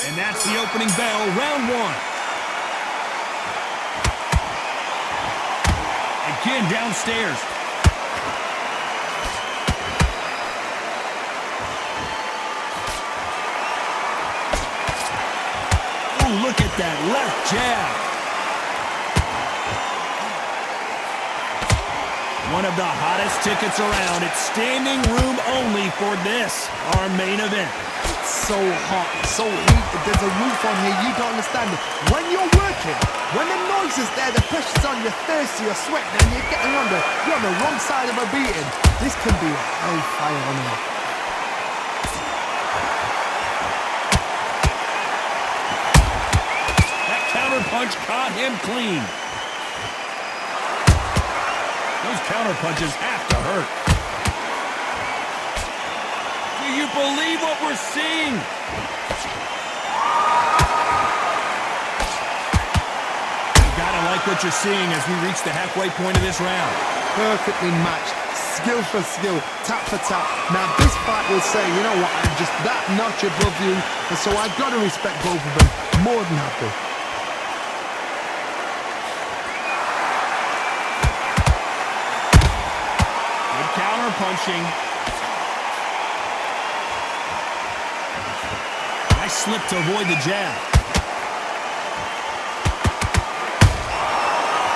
And that's the opening bell, round one. Again, downstairs. Oh, look at that left jab. One of the hottest tickets around. It's standing room only for this, our main event. So hot, so heated, there's a roof on here, you don't understand it. When you're working, when the noise is there, the pressure's on, you're thirsty, you're sweating, and you're getting under, you're on the wrong side of a beating. This can be hellfire on here. That counter punch caught him clean. Those counter punches have to hurt. Do you believe what we're seeing? You gotta like what you're seeing as we reach the halfway point of this round. Perfectly matched, skill for skill, tap for tap. Now this fight will say, you know what, I'm just that notch above you, and so I've got to respect both of them. More than happy. Good counter punching. Nice slip to avoid the jab.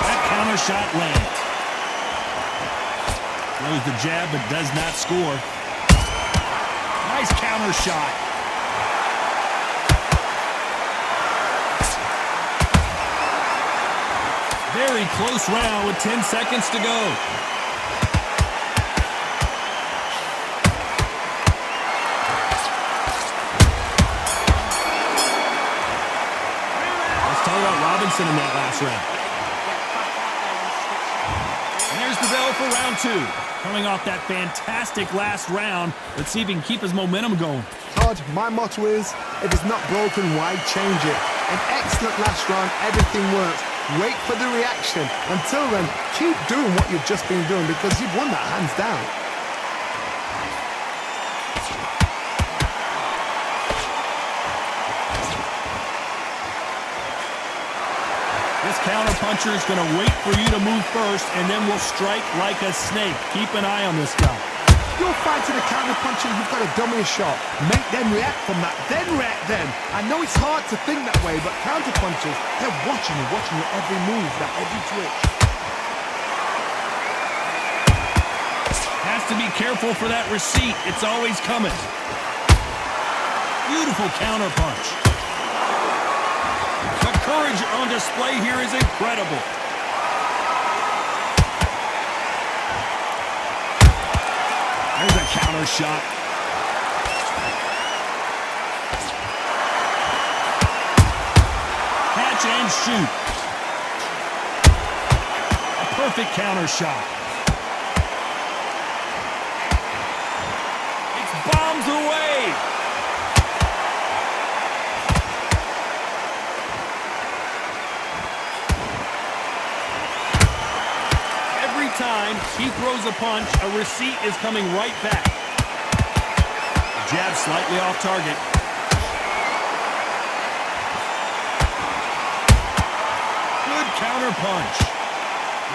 That counter shot lands. Throws the jab but does not score. Nice counter shot. Very close round with 10 seconds to go. Robinson in that last round. And there's the bell for round two. Coming off that fantastic last round, let's see if he can keep his momentum going. Todd, my motto is, if it's not broken, why change it? An excellent last round, everything works. Wait for the reaction. Until then, keep doing what you've just been doing because you've won that hands down. This counter-puncher is going to wait for you to move first, and then will strike like a snake. Keep an eye on this guy. You're fighting a counter-puncher, you've got to dummy a shot. Make them react from that, then react then. I know it's hard to think that way, but counter-punchers, they're watching your every move, that every twitch. Has to be careful for that receipt. It's always coming. Beautiful counter-punch. The courage on display here is incredible. There's a counter shot. Catch and shoot. A perfect counter shot. It's bombs away. Time he throws a punch, a receipt is coming right back. Jab slightly off target. Good counter punch.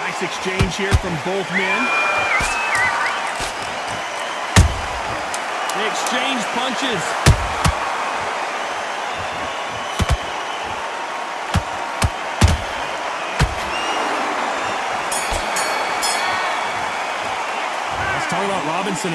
Nice exchange here from both men. They exchange punches. Talk about Robinson.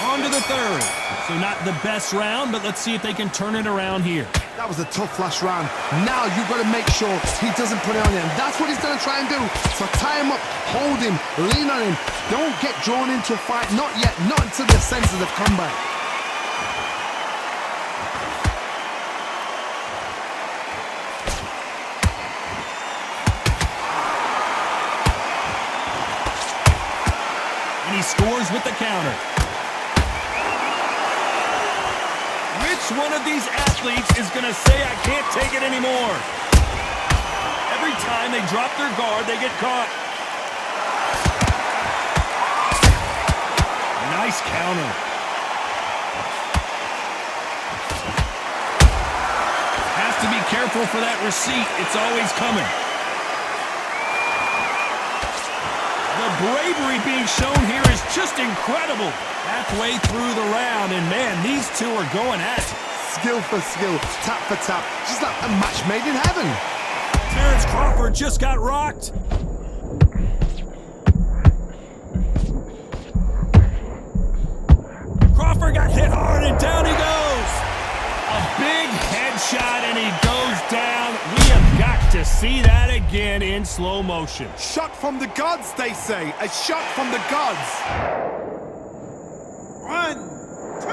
On to the third. So not the best round, but let's see if they can turn it around here. That was a tough last round. Now you've got to make sure he doesn't put it on you. And that's what he's going to try and do. So tie him up, hold him, lean on him. Don't get drawn into a fight. Not yet. Not until the senses have come back. He scores with the counter. Which one of these athletes is going to say, I can't take it anymore? Every time they drop their guard, they get caught. Nice counter. careful for that receipt. It's always coming. The bravery being shown here is just incredible. Halfway through the round, and man, these two are going at it. Skill for skill, tap for tap, just like a match made in heaven. Terrence Crawford just got rocked. Crawford got hit hard, and down he goes. A big headshot, and he goes down. We have got to see that again in slow motion. Shot from the gods, they say. A shot from the gods. 1, 2, 3, 4.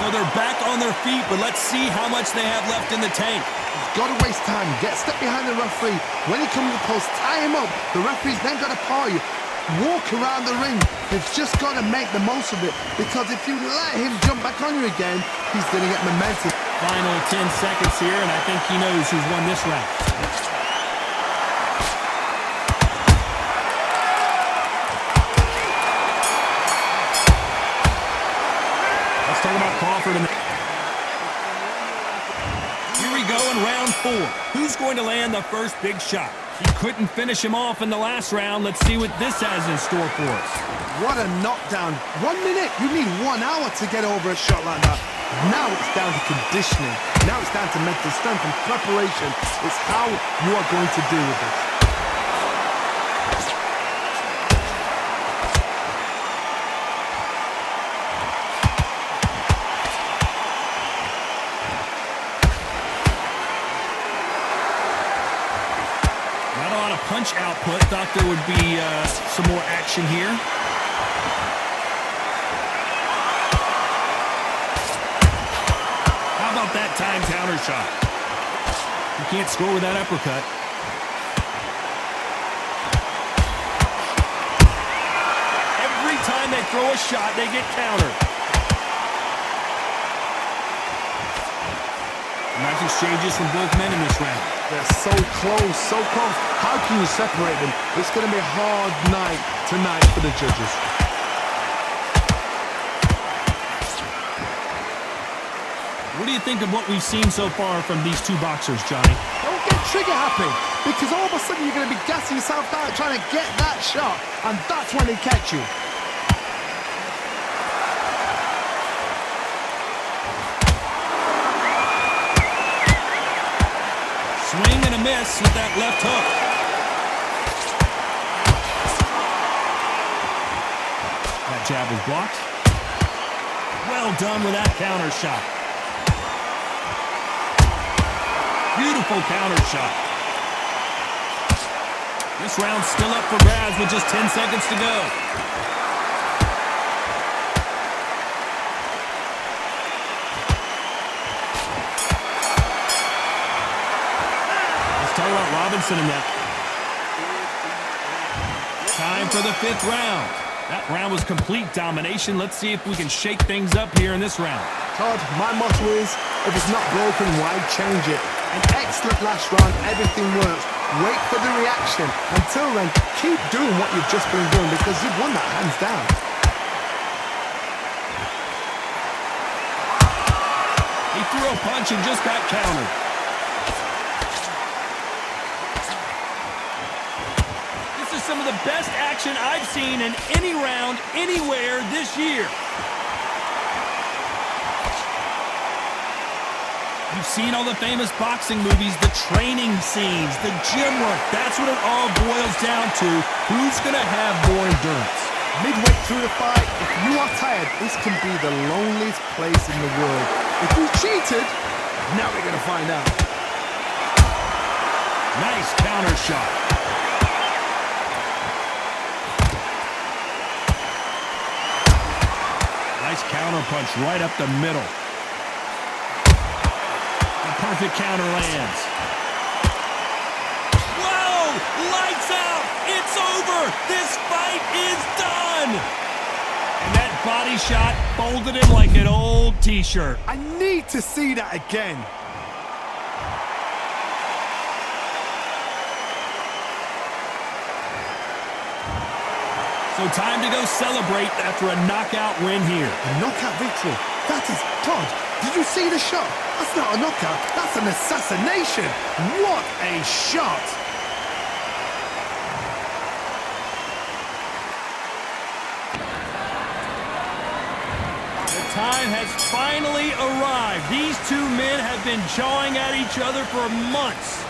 So they're back on their feet, but let's see how much they have left in the tank. Gotta waste time. Get step behind the referee. When he comes close, tie him up. The referee's then got to paw you. Walk around the ring. They've just got to make the most of it, because if you let him jump back on you again, he's going to get momentum. Final 10 seconds here, and I think he knows who's won this round. Let's talk about Crawford. Here we go in round 4. Who's going to land the first big shot? He couldn't finish him off in the last round. Let's see what this has in store for us. What a knockdown. 1 minute. You need 1 hour to get over a shot like that. Now it's down to conditioning. Now it's down to mental strength and preparation. It's how you are going to deal with it. Not a lot of punch output. Thought there would be some more action here. That time counter shot. You can't score with that uppercut. Every time they throw a shot, they get countered. Nice exchanges from both men in this round. They're so close, so close. How can you separate them? It's going to be a hard night tonight for the judges. What do you think of what we've seen so far from these two boxers, Johnny? Don't get trigger happy, because all of a sudden you're going to be gassing yourself out trying to get that shot, and that's when they catch you. Swing and a miss with that left hook. That jab was blocked. Well done with that counter shot. Beautiful counter shot. This round's still up for grabs with just 10 seconds to go. Let's talk about Robinson in that. Time for the 5th round. That round was complete domination. Let's see if we can shake things up here in this round. Todd, my motto is, if it's not broken, why change it? An excellent last round, everything works. Wait for the reaction. Until then, keep doing what you've just been doing, because you've won that hands down. He threw a punch and just got countered. This is some of the best action I've seen in any round, anywhere this year. You've seen all the famous boxing movies, the training scenes, the gym work. That's what it all boils down to. Who's going to have more endurance? Midway through the fight, if you are tired, this can be the loneliest place in the world. If you cheated, now we're going to find out. Nice counter shot. Nice counter punch right up the middle. Perfect counter lands. Whoa! Lights out! It's over! This fight is done! And that body shot folded him like an old t-shirt. I need to see that again. So time to go celebrate after a knockout win here. A knockout victory. That is, Todd, did you see the shot? That's not a knockout, that's an assassination. What a shot. The time has finally arrived. These two men have been jawing at each other for months.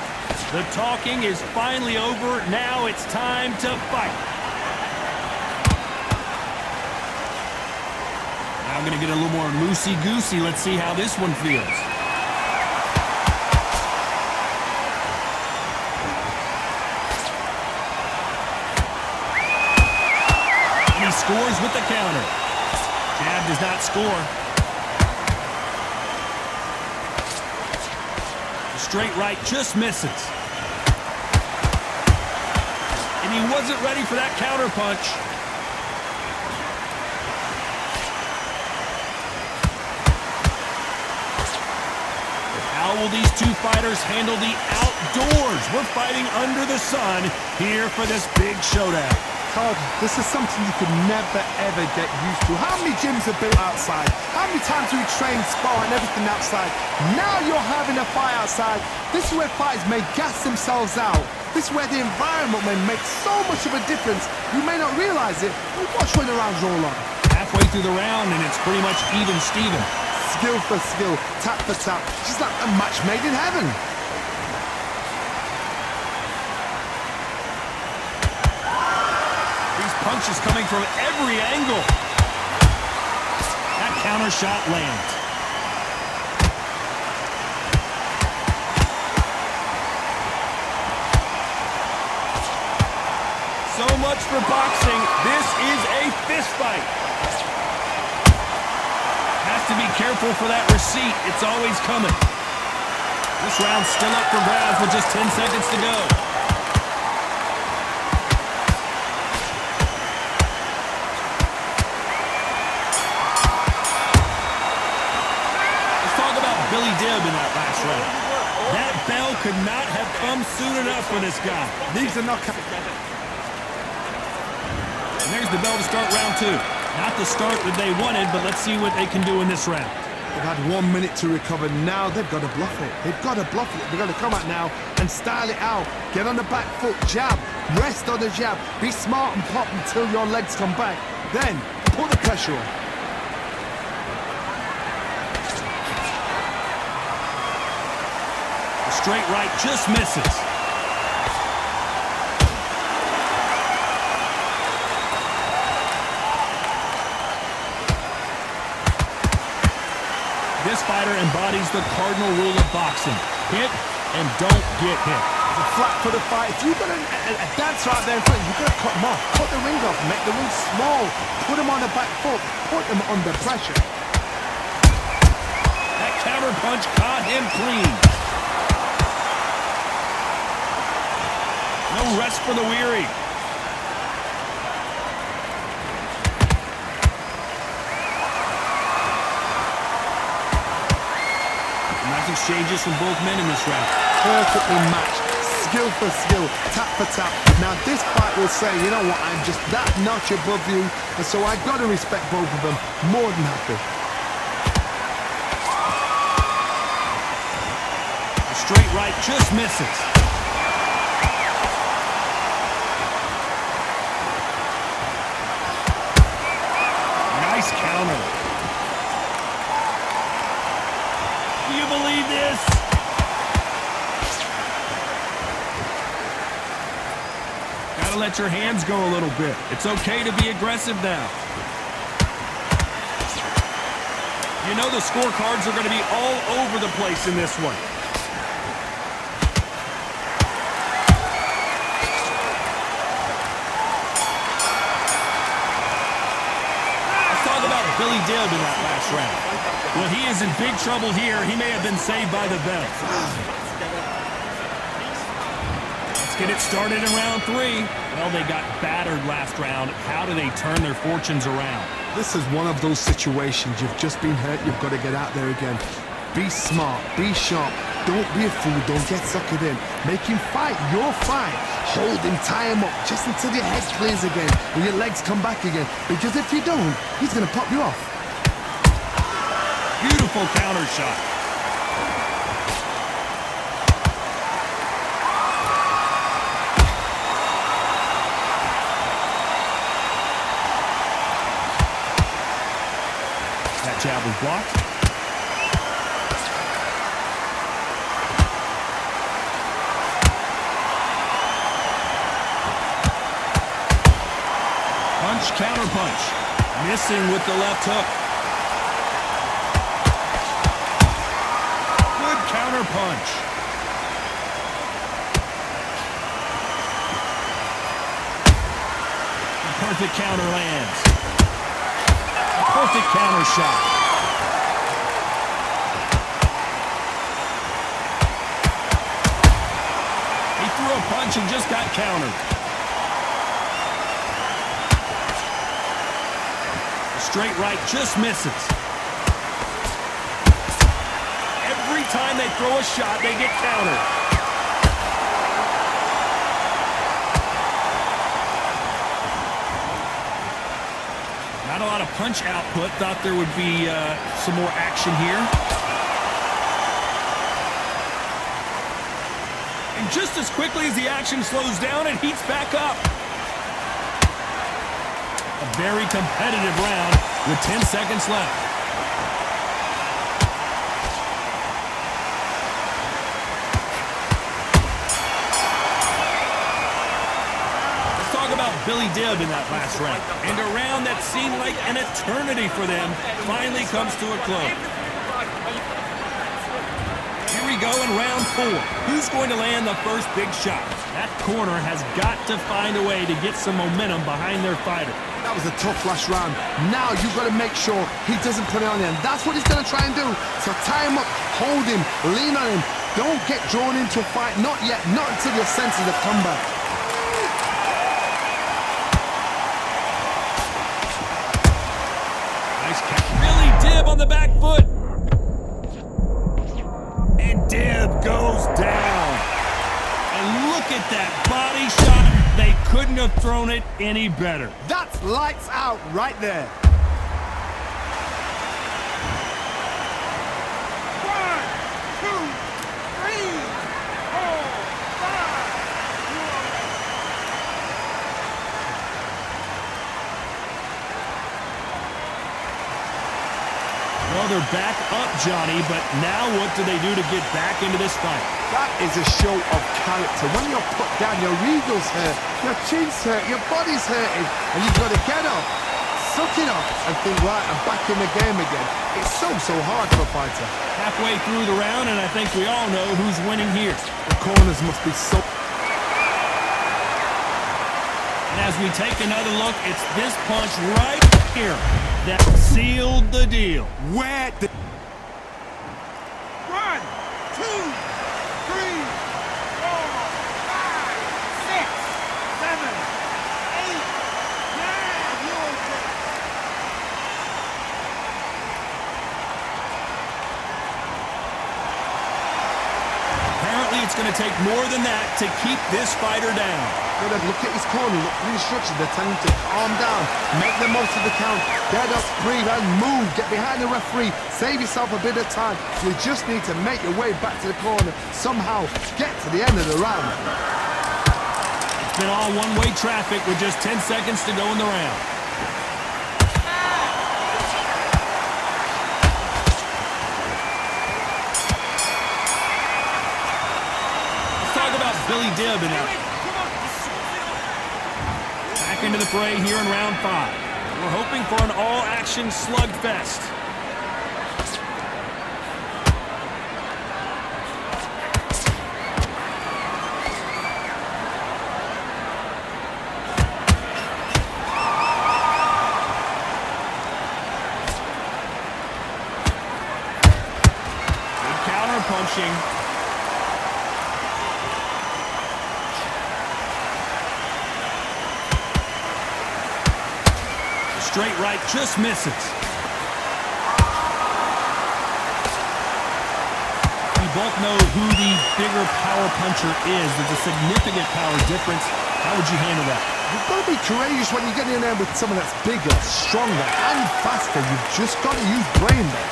The talking is finally over. Now it's time to fight. Now I'm going to get a little more loosey-goosey. Let's see how this one feels. And he scores with the counter. Jab does not score. The straight right just misses. And he wasn't ready for that counter punch. How will these two fighters handle the outdoors? We're fighting under the sun here for this big showdown. Todd, this is something you could never, ever get used to. How many gyms are built outside? How many times do we train, spar, and everything outside? Now you're having a fight outside. This is where fighters may gas themselves out. This is where the environment may make so much of a difference. You may not realize it, but watch when the rounds roll on. Halfway through the round, and it's pretty much even Steven. Skill for skill, tap for tap. Just like a match made in heaven. These punches coming from every angle. That counter shot lands. So much for boxing. This is a fist fight. Has to be careful for that receipt. It's always coming. This round's still up for grabs with just 10 seconds to go. Let's talk about Billy Dibb in that last round. That bell could not have come soon enough for this guy. These are knockouts. And there's the bell to start round two. Not the start that they wanted, but let's see what they can do in this round. They've had 1 minute to recover. Now they've got to bluff it. They've got to bluff it. They've got to come out now and style it out. Get on the back foot, jab, rest on the jab. Be smart and pop until your legs come back. Then put the pressure on. The straight right just misses. This fighter embodies the cardinal rule of boxing. Hit and don't get hit. It's a flat for the fight. If you've got a dancer out there in front, you've got to cut them off. Cut the ring off. Make the ring small. Put them on the back foot. Put them under pressure. That counter punch caught him clean. No rest for the weary. Exchanges from both men in this round. Perfectly matched, skill for skill, tap for tap. Now this fight will say, you know what, I'm just that notch above you, and so I've got to respect both of them. More than happy. The straight right just misses. Nice counter. Do you believe this? Gotta let your hands go a little bit. It's okay to be aggressive now. You know the scorecards are going to be all over the place in this one. Let's talk about Billy Dibb in that last round. Well, he is in big trouble here. He may have been saved by the bell. Let's get it started in round three. Well, they got battered last round. How do they turn their fortunes around? This is one of those situations. You've just been hurt. You've got to get out there again. Be smart. Be sharp. Don't be a fool, don't get suckered in. Make him fight your fight. Hold him, tie him up, just until your head clears again and your legs come back again. Because if you don't, he's gonna pop you off. Beautiful counter shot. That jab was blocked. Punch, counter punch. Missing with the left hook. Good counter punch. The perfect counter lands. A perfect counter shot. He threw a punch and just got countered. Straight right just misses. Every time they throw a shot, they get countered. Not a lot of punch output. Thought there would be some more action here. And just as quickly as the action slows down, it heats back up. A very competitive round with 10 seconds left. Let's talk about Billy Dibb in that last round. And a round that seemed like an eternity for them finally comes to a close. Here we go in round 4. Who's going to land the first big shot? That corner has got to find a way to get some momentum behind their fighter. That was a tough last round. Now you've got to make sure he doesn't put it on him. That's what he's going to try and do. So tie him up, hold him, lean on him. Don't get drawn into a fight. Not yet. Not until your senses have come back. Nice catch. Billy Dibb on the back foot. And Dibb goes down. And look at that body shot. They couldn't have thrown it any better. That's lights out right there. 1, 2, 3, 4, 5. Well, they're back up, Johnny, but now what do they do to get back into this fight? That is a show of character. When you're put down, your eagles hurt, your chin's hurt, your body's hurting, and you've got to get up, suck it up, and think, right, I'm back in the game again. It's so hard for a fighter. Halfway through the round, and I think we all know who's winning here. The corners must be so... And as we take another look, it's this punch right here that sealed the deal. Where the... 1, 2, 3, 4, 5, 6, 7, 8, 9, you're okay. Apparently, it's going to take more than that to keep this fighter down. Look at his corner, look at the instructions. They're telling him to calm down, make the most of the count, get up, breathe, and move. Get behind the referee, save yourself a bit of time. You just need to make your way back to the corner, somehow get to the end of the round. It's been all one-way traffic with just 10 seconds to go in the round. Let's talk about Billy Dibb in that. Back into the fray here in round 5. We're hoping for an all-action slugfest. Good counter punching. Straight right just misses. We both know who the bigger power puncher is. There's a significant power difference. How would you handle that? You've got to be courageous when you get in there with someone that's bigger, stronger, and faster. You've just got to use brain there.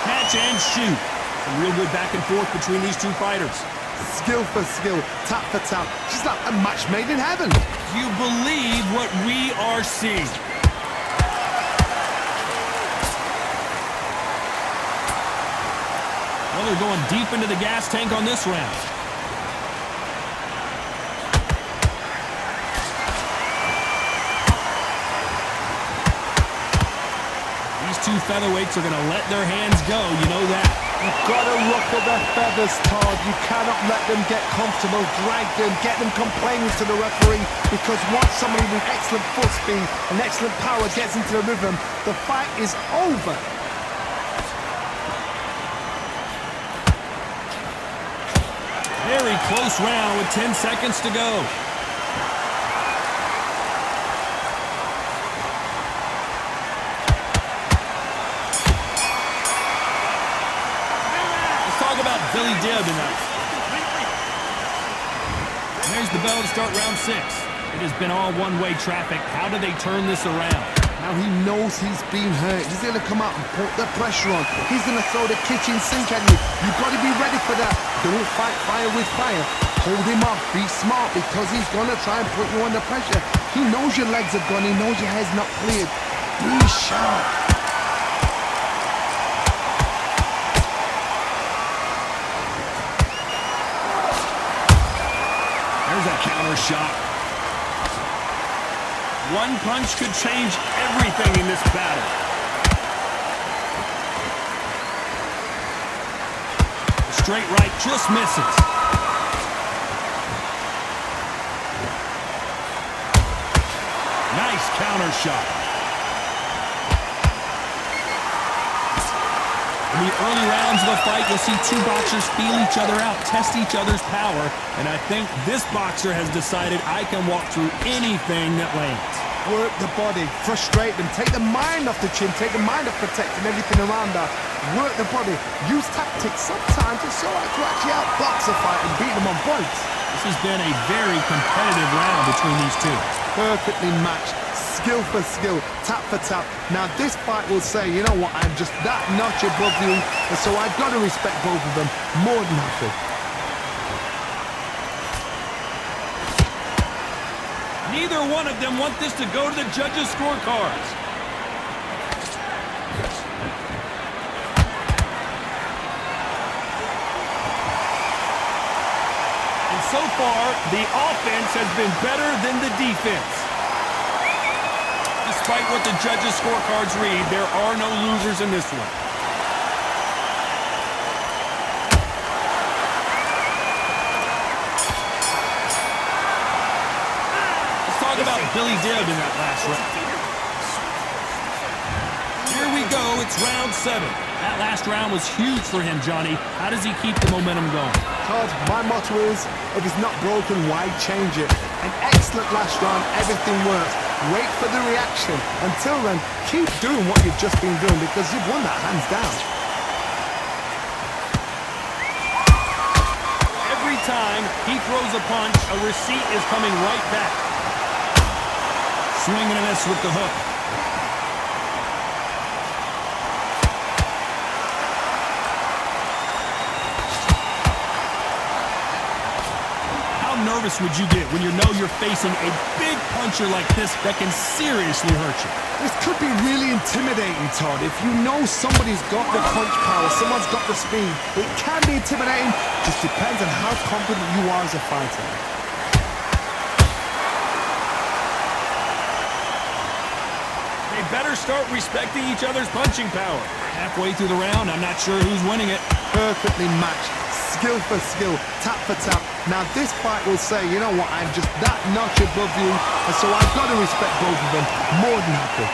Catch and shoot. Some real good back and forth between these two fighters. Skill for skill, tap for tap. She's like a match made in heaven. Do you believe what we are seeing? Well, they're going deep into the gas tank on this round. These two featherweights are going to let their hands go, you know that. You've got to ruffle their feathers, Todd. You cannot let them get comfortable, drag them, get them complaining to the referee, because once somebody with excellent foot speed and excellent power gets into the rhythm, the fight is over. Very close round with 10 seconds to go. Let's talk about Billy Dibb tonight. And there's the bell to start round 6. It has been all one-way traffic. How do they turn this around? Now he knows he's been hurt. He's going to come out and put the pressure on. He's going to throw the kitchen sink at you. You've got to be ready for that. Don't fight fire with fire. Hold him off. Be smart, because he's going to try and put you under pressure. He knows your legs are gone. He knows your head's not cleared. Be sharp. There's a counter shot. One punch could change everything in this battle. The straight right just misses. Nice counter shot. In the early rounds of the fight, you'll see two boxers feel each other out, test each other's power, and I think this boxer has decided I can walk through anything that lands. Work the body, frustrate them, take the mind off the chin, take the mind off protecting everything around her. Work the body, use tactics. Sometimes it's all right to actually outbox a fight and beat them on points. This has been a very competitive round between these two. Perfectly matched, skill for skill, tap for tap. Now this fight will say, you know what, I'm just that notch above you, and so I've got to respect both of them more than happy. Neither one of them want this to go to the judges' scorecards. And so far, the offense has been better than the defense. Despite what the judges' scorecards read, there are no losers in this one. About Billy Dibb in that last round. Here we go, it's round 7. That last round was huge for him, Johnny. How does he keep the momentum going? Todd, my motto is, if it's not broken, why change it? An excellent last round, everything works. Wait for the reaction. Until then, keep doing what you've just been doing, because you've won that hands down. Every time he throws a punch, a receipt is coming right back. Swing and a miss with the hook. How nervous would you get when you know you're facing a big puncher like this that can seriously hurt you? This could be really intimidating, Todd. If you know somebody's got the punch power, someone's got the speed, it can be intimidating. Just depends on how confident you are as a fighter. Better start respecting each other's punching power. Halfway through the round, I'm not sure who's winning it. Perfectly matched, skill for skill, tap for tap. Now this fight will say, you know what, I'm just that notch above you, and so I've got to respect both of them more than happy.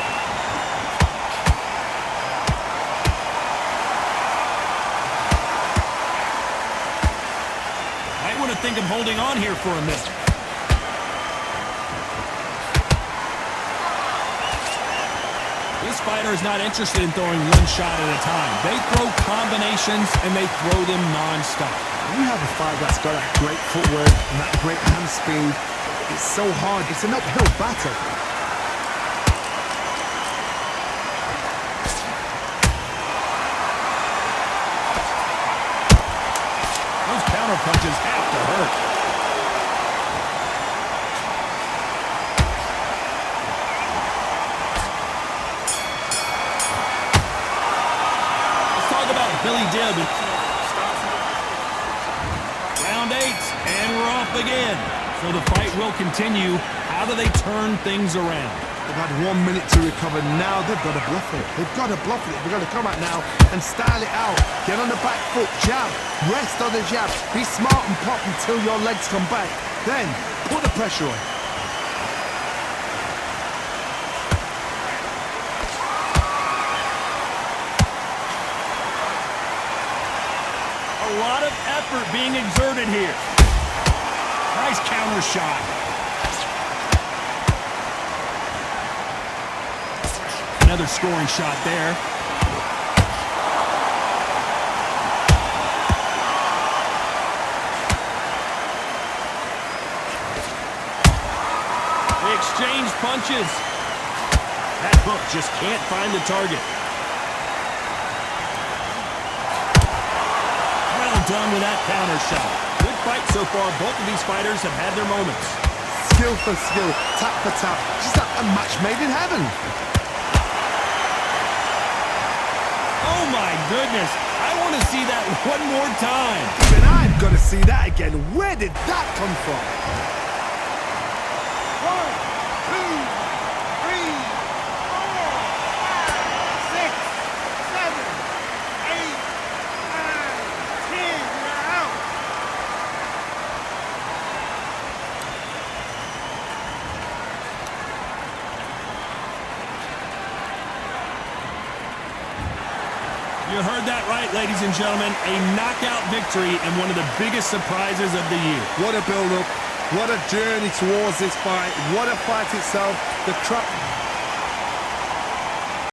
I want to think of holding on here for a minute. This fighter is not interested in throwing one shot at a time. They throw combinations, and they throw them non-stop. You have a fighter that's got that great footwork and that great hand speed. It's so hard. It's an uphill battle. Those counter punches have to hurt. Let's talk about Billy Dibb. Round 8, and we're off again. So the fight will continue. How do they turn things around? They've had 1 minute to recover. Now they've got to bluff it. They've got to bluff it. They've got to come out now and style it out. Get on the back foot, jab, rest on the jab. Be smart and pop until your legs come back. Then put the pressure on. A lot of effort being exerted here. Nice counter shot. Another scoring shot there. They exchange punches. That hook just can't find the target. Well done with that counter shot. Good fight so far. Both of these fighters have had their moments. Skill for skill, tap for tap. Just like a match made in heaven. Oh my goodness. I want to see that one more time. Even I've got to see that again. Where did that come from? 1, 2, 3, 4, 5, 6, 7, 8, 9, 10. You heard that right, ladies and gentlemen. A knockout victory and one of the biggest surprises of the year. What a build-up. What a journey towards this fight. What a fight itself. The crowd